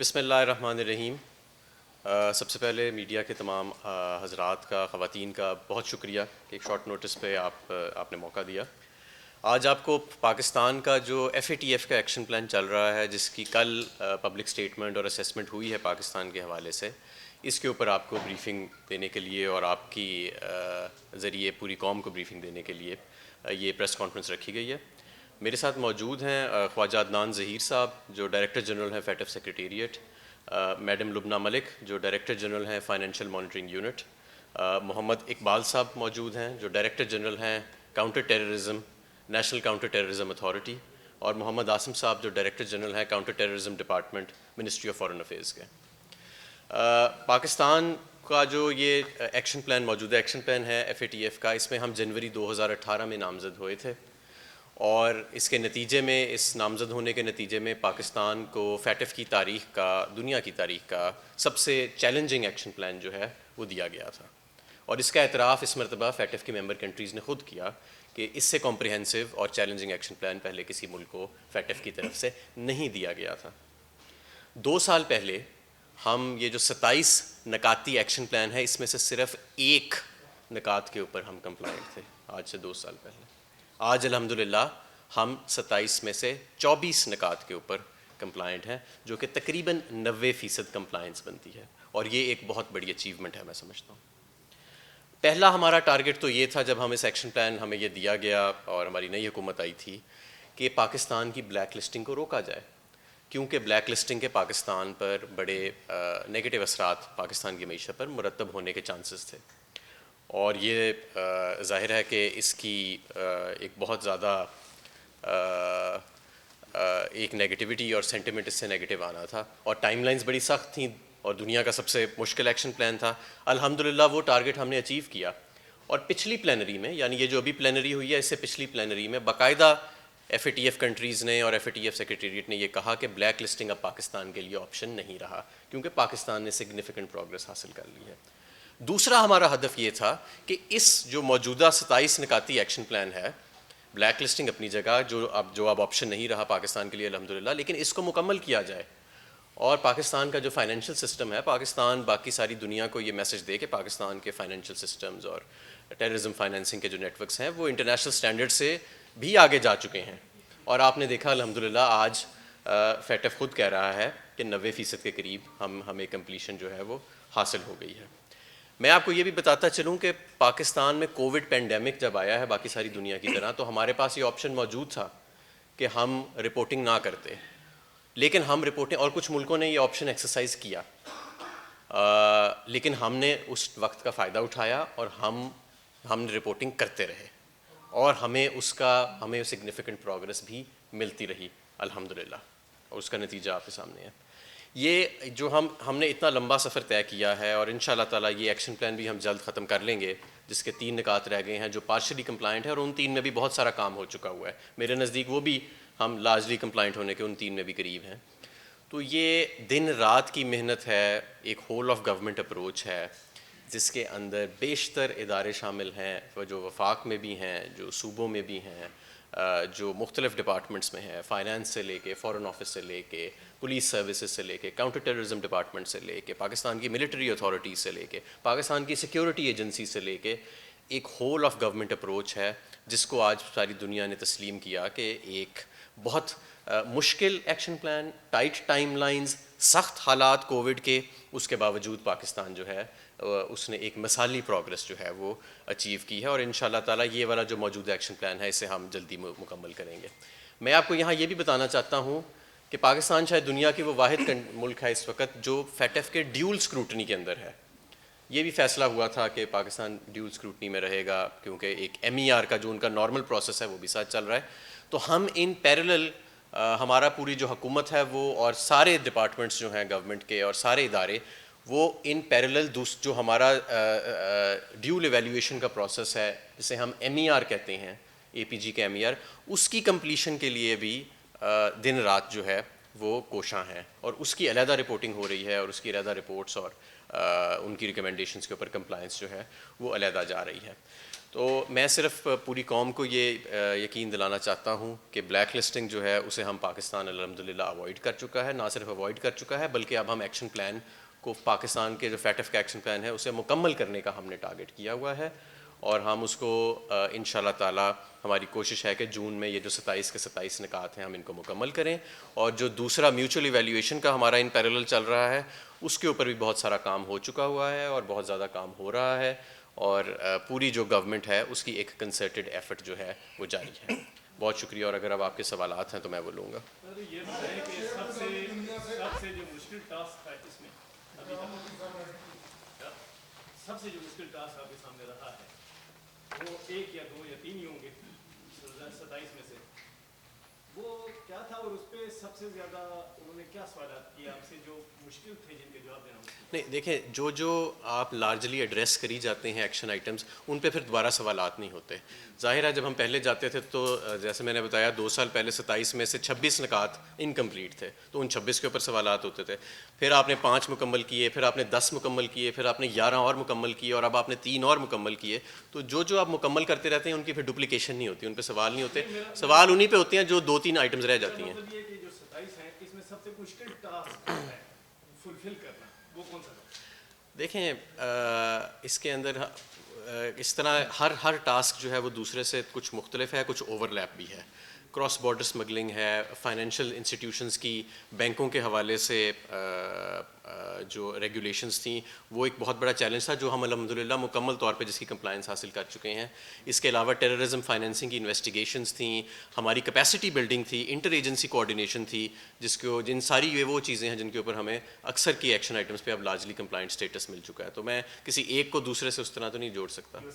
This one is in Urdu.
بسم اللہ الرحمن الرحیم۔ سب سے پہلے میڈیا کے تمام حضرات کا، خواتین کا بہت شکریہ کہ ایک شارٹ نوٹس پہ آپ نے موقع دیا۔ آج آپ کو پاکستان کا جو FATF کا ایکشن پلان چل رہا ہے، جس کی کل پبلک سٹیٹمنٹ اور اسیسمنٹ ہوئی ہے پاکستان کے حوالے سے، اس کے اوپر آپ کو بریفنگ دینے کے لیے اور آپ کی ذریعے پوری قوم کو بریفنگ دینے کے لیے یہ پریس کانفرنس رکھی گئی ہے۔ میرے ساتھ موجود ہیں خواجہ عدنان ظہیر صاحب، جو ڈائریکٹر جنرل ہیں FATF سیکریٹریٹ، میڈم لبنہ ملک، جو ڈائریکٹر جنرل ہیں فائنینشیل مانیٹرنگ یونٹ، محمد اقبال صاحب موجود ہیں، جو ڈائریکٹر جنرل ہیں counter terrorism, national counter terrorism authority, اور محمد عاصم صاحب، جو ڈائریکٹر جنرل ہیں counter terrorism department, ministry of foreign affairs کے۔ پاکستان کا جو یہ ایکشن پلان، موجودہ ایکشن پلان ہے FATF کا، اس میں ہم جنوری 2018 میں نامزد ہوئے تھے، اور اس کے نتیجے میں، اس نامزد ہونے کے نتیجے میں پاکستان کو FATF کی تاریخ کا، دنیا کی تاریخ کا سب سے چیلنجنگ ایکشن پلان جو ہے وہ دیا گیا تھا، اور اس کا اعتراف اس مرتبہ FATF کی ممبر کنٹریز نے خود کیا کہ اس سے کمپریہنسو اور چیلنجنگ ایکشن پلان پہلے کسی ملک کو FATF کی طرف سے نہیں دیا گیا تھا۔ 2 سال پہلے ہم یہ جو 27 نکاتی ایکشن پلان ہے، اس میں سے صرف ایک نکات کے اوپر ہم کمپلائنٹ تھے آج سے 2 سال پہلے۔ آج الحمدللہ ہم 27 میں سے 24 نکات کے اوپر کمپلائنٹ ہیں، جو کہ تقریباً 90% کمپلائنس بنتی ہے، اور یہ ایک بہت بڑی اچیومنٹ ہے میں سمجھتا ہوں۔ پہلا ہمارا ٹارگٹ تو یہ تھا جب ہم اس ایکشن پلان ہمیں یہ دیا گیا اور ہماری نئی حکومت آئی تھی کہ پاکستان کی بلیک لسٹنگ کو روکا جائے، کیونکہ بلیک لسٹنگ کے پاکستان پر بڑے نیگیٹو اثرات پاکستان کی معیشت پر مرتب ہونے کے چانسز تھے، اور یہ ظاہر ہے کہ اس کی ایک بہت زیادہ ایک نیگیٹیوٹی اور سینٹیمنٹ اس سے نیگیٹو آنا تھا، اور ٹائم لائنز بڑی سخت تھیں، اور دنیا کا سب سے مشکل ایکشن پلان تھا۔ الحمدللہ وہ ٹارگٹ ہم نے اچیو کیا، اور پچھلی پلینری میں، یعنی یہ جو ابھی پلینری ہوئی ہے، اس سے پچھلی پلینری میں باقاعدہ FATF کنٹریز نے اور FATF سیکریٹریٹ نے یہ کہا کہ بلیک لسٹنگ اب پاکستان کے لیے آپشن نہیں رہا، کیونکہ پاکستان نے سگنیفیکنٹ پروگرس حاصل کر لی ہے۔ دوسرا ہمارا ہدف یہ تھا کہ اس جو موجودہ 27 نکاتی ایکشن پلان ہے، بلیک لسٹنگ اپنی جگہ جو اب آپشن نہیں رہا پاکستان کے لیے الحمدللہ، لیکن اس کو مکمل کیا جائے، اور پاکستان کا جو فائنینشیل سسٹم ہے، پاکستان باقی ساری دنیا کو یہ میسج دے کہ پاکستان کے فائنینشیل سسٹمز اور ٹیررزم فائنینسنگ کے جو نیٹ ورکس ہیں وہ انٹرنیشنل سٹینڈرڈ سے بھی آگے جا چکے ہیں، اور آپ نے دیکھا الحمدللہ آج FATF خود کہہ رہا ہے کہ 90% کے قریب ہمیں کمپلیشن جو ہے وہ حاصل ہو گئی ہے۔ میں آپ کو یہ بھی بتاتا چلوں کہ پاکستان میں کووڈ پینڈیمک جب آیا ہے باقی ساری دنیا کی طرح، تو ہمارے پاس یہ آپشن موجود تھا کہ ہم رپورٹنگ نہ کرتے، لیکن ہم رپورٹنگ، اور کچھ ملکوں نے یہ آپشن ایکسرسائز کیا، لیکن ہم نے اس وقت کا فائدہ اٹھایا اور ہم رپورٹنگ کرتے رہے، اور ہمیں سگنیفیکنٹ پروگرس بھی ملتی رہی الحمدللہ، اور اس کا نتیجہ آپ کے سامنے ہے۔ یہ جو ہم نے اتنا لمبا سفر طے کیا ہے، اور ان شاء اللہ تعالیٰ یہ ایکشن پلان بھی ہم جلد ختم کر لیں گے، جس کے 3 نکات رہ گئے ہیں جو پارشلی کمپلائنٹ ہے، اور ان 3 میں بھی بہت سارا کام ہو چکا ہوا ہے، میرے نزدیک وہ بھی ہم لارجلی کمپلائنٹ ہونے کے ان 3 میں بھی قریب ہیں۔ تو یہ دن رات کی محنت ہے، ایک ہول آف گورنمنٹ اپروچ ہے، جس کے اندر بیشتر ادارے شامل ہیں، جو وفاق میں بھی ہیں، جو صوبوں میں بھی ہیں، جو مختلف ڈپارٹمنٹس میں ہیں، فائنانس سے لے کے، فورن آفس سے لے کے، پولیس سروسز سے لے کے، کاؤنٹر ٹیررزم ڈپارٹمنٹ سے لے کے، پاکستان کی ملٹری اتھارٹیز سے لے کے، پاکستان کی سیکیورٹی ایجنسی سے لے کے، ایک ہول آف گورنمنٹ اپروچ ہے، جس کو آج ساری دنیا نے تسلیم کیا کہ ایک بہت مشکل action plan, tight time lines, سخت حالات کووڈ کے، اس کے باوجود پاکستان جو ہے اس نے ایک مثالی پروگرس جو ہے وہ اچیو کی ہے، اور ان شاء اللہ تعالیٰ یہ والا جو موجودہ ایکشن پلان ہے اسے ہم جلدی مکمل کریں گے۔ میں آپ کو یہاں یہ بھی بتانا چاہتا ہوں کہ پاکستان شاید دنیا کی وہ واحد ملک ہے اس وقت جو FATF کے ڈیول سکروٹنی کے اندر ہے۔ یہ بھی فیصلہ ہوا تھا کہ پاکستان ڈیول سکروٹنی میں رہے گا، کیونکہ ایک MER کا جو ان کا نارمل پروسیس ہے وہ بھی ساتھ چل رہا ہے، تو ہم ان پیرلل ہمارا پوری جو حکومت ہے وہ، اور سارے ڈپارٹمنٹس جو ہیں گورنمنٹ کے اور سارے ادارے، وہ ان پیرلل جو ہمارا ڈیول ایویلیویشن کا پروسیس ہے، جسے ہم MER کہتے ہیں، APG کا MER، اس کی کمپلیشن کے لیے بھی دن رات جو ہے وہ کوشاں ہیں، اور اس کی علیحدہ رپورٹنگ ہو رہی ہے، اور اس کی علیحدہ رپورٹس اور ان کی ریکمنڈیشنز کے اوپر کمپلائنس جو ہے وہ علیحدہ جا رہی ہے. تو میں صرف پوری قوم کو یہ یقین دلانا چاہتا ہوں کہ بلیک لسٹنگ جو ہے اسے ہم پاکستان الحمدللہ اوائڈ کر چکا ہے. نہ صرف اوائڈ کر چکا ہے بلکہ اب ہم ایکشن پلان کو پاکستان کے جو FATF کا ایکشن پلان ہے اسے مکمل کرنے کا ہم نے ٹارگٹ کیا ہوا ہے, اور ہم اس کو انشاءاللہ تعالی ہماری کوشش ہے کہ جون میں یہ جو 27 کے 27 نکات ہیں ہم ان کو مکمل کریں. اور جو دوسرا میوچل ایویلیویشن کا ہمارا ان پیرالل چل رہا ہے اس کے اوپر بھی بہت سارا کام ہو چکا ہوا ہے اور بہت زیادہ کام ہو رہا ہے, اور پوری جو گورنمنٹ ہے اس کی ایک کنسرٹڈ ایفرٹ جو ہے وہ جاری ہے. بہت شکریہ, اور اگر اب آپ کے سوالات ہیں تو میں وہ لوں گا. یہ بتائیں کہ سب سے جو مشکل ٹاسک تھا اس میں ابھی تک, سب سے جو مشکل ٹاسک آپ کے سامنے رہا ہے وہ 1 یا 2 یا 3 ہی ہوں گے 27 میں سے, وہ کیا تھا اور اس پہ سب سے زیادہ انہوں نے کیا سوالات کیے آپ سے جو مشکل تھے جن کے جواب دینا مشکل؟ نہیں دیکھیں, جو آپ لارجلی ایڈریس کری جاتے ہیں ایکشن آئٹمس ان پہ پھر دوبارہ سوالات نہیں ہوتے. ظاہر ہے جب ہم پہلے جاتے تھے تو جیسے میں نے بتایا 2 سال پہلے 27 میں سے 26 نکات انکمپلیٹ تھے, تو ان 26 کے اوپر سوالات ہوتے تھے. پھر آپ نے 5 مکمل کیے, پھر آپ نے 10 مکمل کیے, پھر آپ نے 11 اور مکمل کیے, اور اب آپ نے 3 اور مکمل کیے. تو جو آپ مکمل کرتے رہتے ہیں ان کی پھر ڈپلیکیشن نہیں ہوتی, ان پہ سوال نہیں ہوتے. سوال انہی پہ ہوتے ہیں جو 2-3 آئٹمز رہ جاتی ہیں. مطلب یہ کہ جو 27 ہیں اس میں سب سے مشکل ٹاسک ہے فلفل کرنا, وہ کون سا تھا؟ دیکھیں اس کے اندر اس طرح ہر ٹاسک جو ہے وہ دوسرے سے کچھ مختلف ہے, کچھ اوور لیپ بھی ہے. کراس بارڈر سمگلنگ ہے, فائنینشیل انسٹیٹیوشنز کی بینکوں کے حوالے سے جو ریگولیشنز تھیں وہ ایک بہت بڑا چیلنج تھا جو ہم الحمدللہ مکمل طور پہ جس کی کمپلائنس حاصل کر چکے ہیں. اس کے علاوہ ٹیررزم فائنینسنگ کی انویسٹیگیشنز تھیں, ہماری کیپیسٹی بلڈنگ تھی, انٹر ایجنسی کوآرڈینیشن تھی, جن ساری یہ وہ چیزیں ہیں جن کے اوپر ہمیں اکثر کی ایکشن آئٹمس پہ اب لارجلی کمپلائنٹ اسٹیٹس مل چکا ہے. تو میں کسی ایک کو دوسرے سے اس طرح تو نہیں جوڑ سکتا.